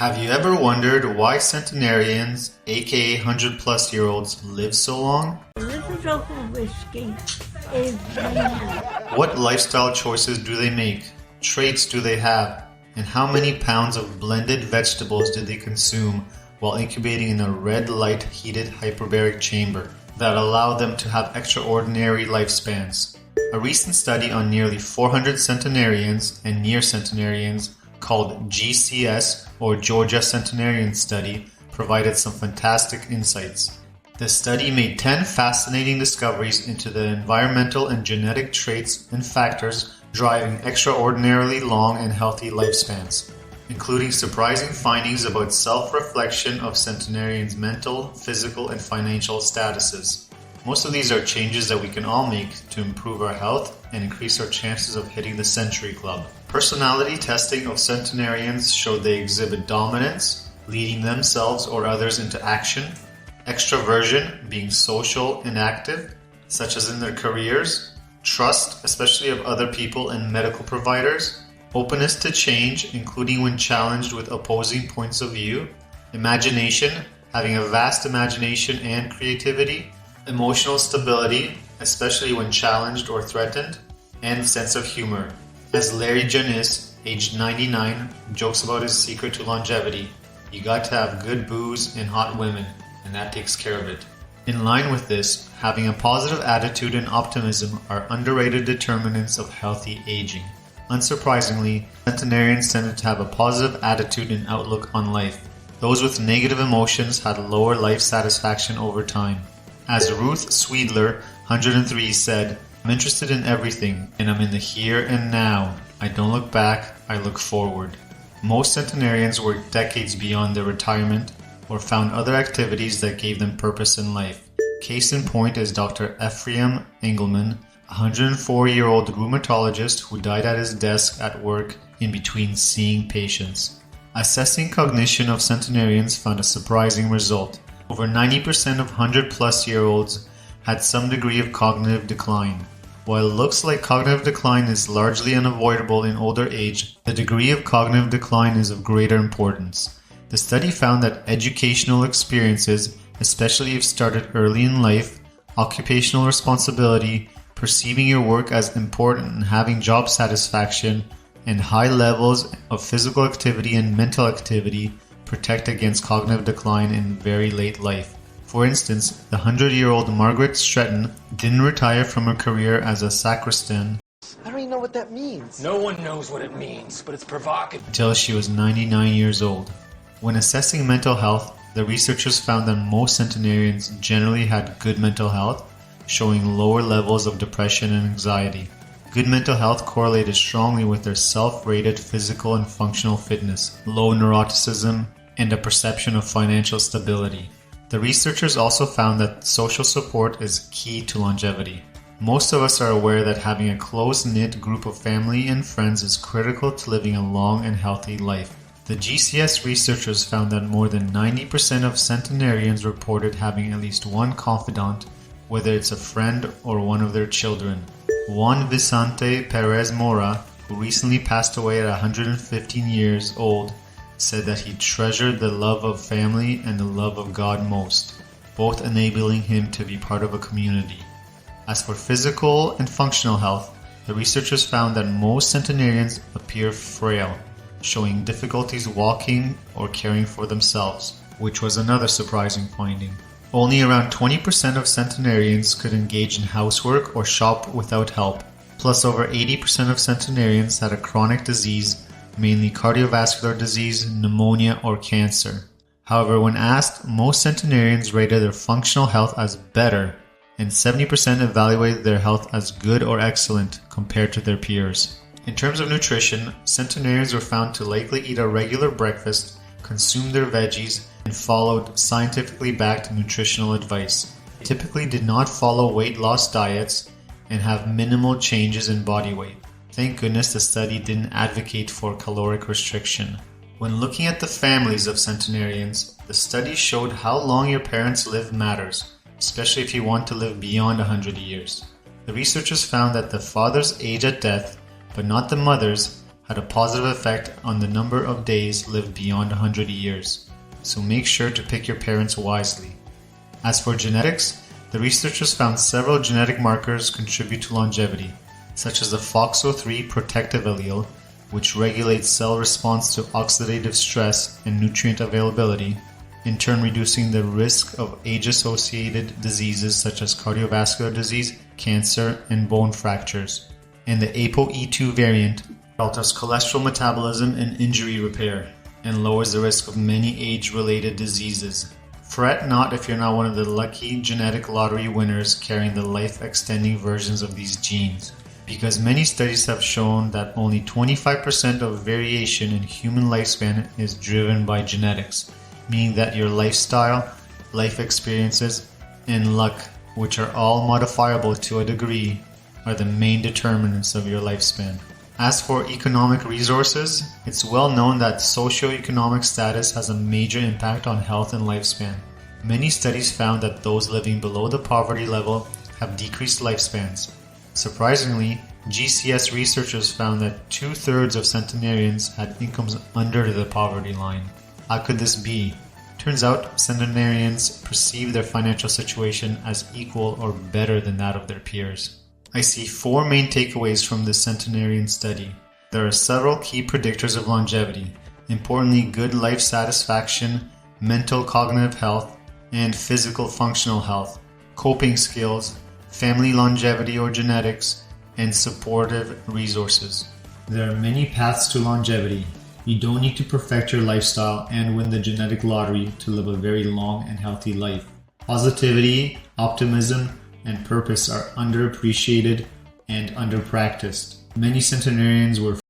Have you ever wondered why centenarians, aka 100-plus-year-olds, live so long? A little drop of whiskey is enough. What lifestyle choices do they make? Traits do they have? And how many pounds of blended vegetables do they consume while incubating in a red light heated hyperbaric chamber that allow them to have extraordinary lifespans? A recent study on nearly 400 centenarians and near centenarians called GCS or Georgia Centenarian Study provided some fantastic insights. The study made 10 fascinating discoveries into the environmental and genetic traits and factors driving extraordinarily long and healthy lifespans, including surprising findings about self-reflection of centenarians' mental, physical, and financial statuses. Most of these are changes that we can all make to improve our health and increase our chances of hitting the Century Club. Personality testing of centenarians showed they exhibit dominance, leading themselves or others into action, extroversion, being social and active, such as in their careers, trust, especially of other people and medical providers, openness to change, including when challenged with opposing points of view, imagination, having a vast imagination and creativity, emotional stability, especially when challenged or threatened, and sense of humor. As Larry Janis, aged 99, jokes about his secret to longevity, you got to have good booze and hot women, and that takes care of it. In line with this, having a positive attitude and optimism are underrated determinants of healthy aging. Unsurprisingly, centenarians tended to have a positive attitude and outlook on life. Those with negative emotions had lower life satisfaction over time. As Ruth Sweedler, 103, said, "I'm interested in everything, and I'm in the here and now. I don't look back, I look forward." Most centenarians worked decades beyond their retirement or found other activities that gave them purpose in life. Case in point is Dr. Ephraim Engelman, a 104-year-old rheumatologist who died at his desk at work in between seeing patients. Assessing cognition of centenarians found a surprising result. Over 90% of 100-plus-year-olds had some degree of cognitive decline. While it looks like cognitive decline is largely unavoidable in older age, the degree of cognitive decline is of greater importance. The study found that educational experiences, especially if started early in life, occupational responsibility, perceiving your work as important and having job satisfaction, and high levels of physical activity and mental activity protect against cognitive decline in very late life. For instance, the 100-year-old Margaret Stretton didn't retire from her career as a sacristan I don't even know what that means. No one knows what it means, but it's provocative. until she was 99 years old. When assessing mental health, the researchers found that most centenarians generally had good mental health, showing lower levels of depression and anxiety. Good mental health correlated strongly with their self-rated physical and functional fitness, low neuroticism, and a perception of financial stability. The researchers also found that social support is key to longevity. Most of us are aware that having a close-knit group of family and friends is critical to living a long and healthy life. The GCS researchers found that more than 90% of centenarians reported having at least one confidant, whether it's a friend or one of their children. Juan Vicente Perez Mora, who recently passed away at 115 years old, said that he treasured the love of family and the love of God most, both enabling him to be part of a community. As for physical and functional health, the researchers found that most centenarians appear frail, showing difficulties walking or caring for themselves, which was another surprising finding. Only around 20% of centenarians could engage in housework or shop without help, plus over 80% of centenarians had a chronic disease, mainly cardiovascular disease, pneumonia, or cancer. However, when asked, most centenarians rated their functional health as better, and 70% evaluated their health as good or excellent compared to their peers. In terms of nutrition, centenarians were found to likely eat a regular breakfast, consume their veggies, and followed scientifically backed nutritional advice. They typically did not follow weight loss diets and have minimal changes in body weight. Thank goodness the study didn't advocate for caloric restriction. When looking at the families of centenarians, the study showed how long your parents live matters, especially if you want to live beyond 100 years. The researchers found that the father's age at death, but not the mother's, had a positive effect on the number of days lived beyond 100 years. So make sure to pick your parents wisely. As for genetics, the researchers found several genetic markers contribute to longevity, such as the FOXO3 protective allele, which regulates cell response to oxidative stress and nutrient availability, in turn reducing the risk of age-associated diseases such as cardiovascular disease, cancer, and bone fractures. And the ApoE2 variant alters cholesterol metabolism and injury repair, and lowers the risk of many age-related diseases. Fret not if you're not one of the lucky genetic lottery winners carrying the life-extending versions of these genes, because many studies have shown that only 25% of variation in human lifespan is driven by genetics, meaning that your lifestyle, life experiences, and luck, which are all modifiable to a degree, are the main determinants of your lifespan. As for economic resources, it's well known that socioeconomic status has a major impact on health and lifespan. Many studies found that those living below the poverty level have decreased lifespans. Surprisingly, GCS researchers found that 2/3 of centenarians had incomes under the poverty line. How could this be? Turns out centenarians perceive their financial situation as equal or better than that of their peers. I see 4 main takeaways from this centenarian study. There are several key predictors of longevity, importantly good life satisfaction, mental cognitive health, and physical functional health, coping skills, family longevity or genetics, and supportive resources. There are many paths to longevity. You don't need to perfect your lifestyle and win the genetic lottery to live a very long and healthy life. Positivity, optimism, and purpose are underappreciated and underpracticed. Many centenarians were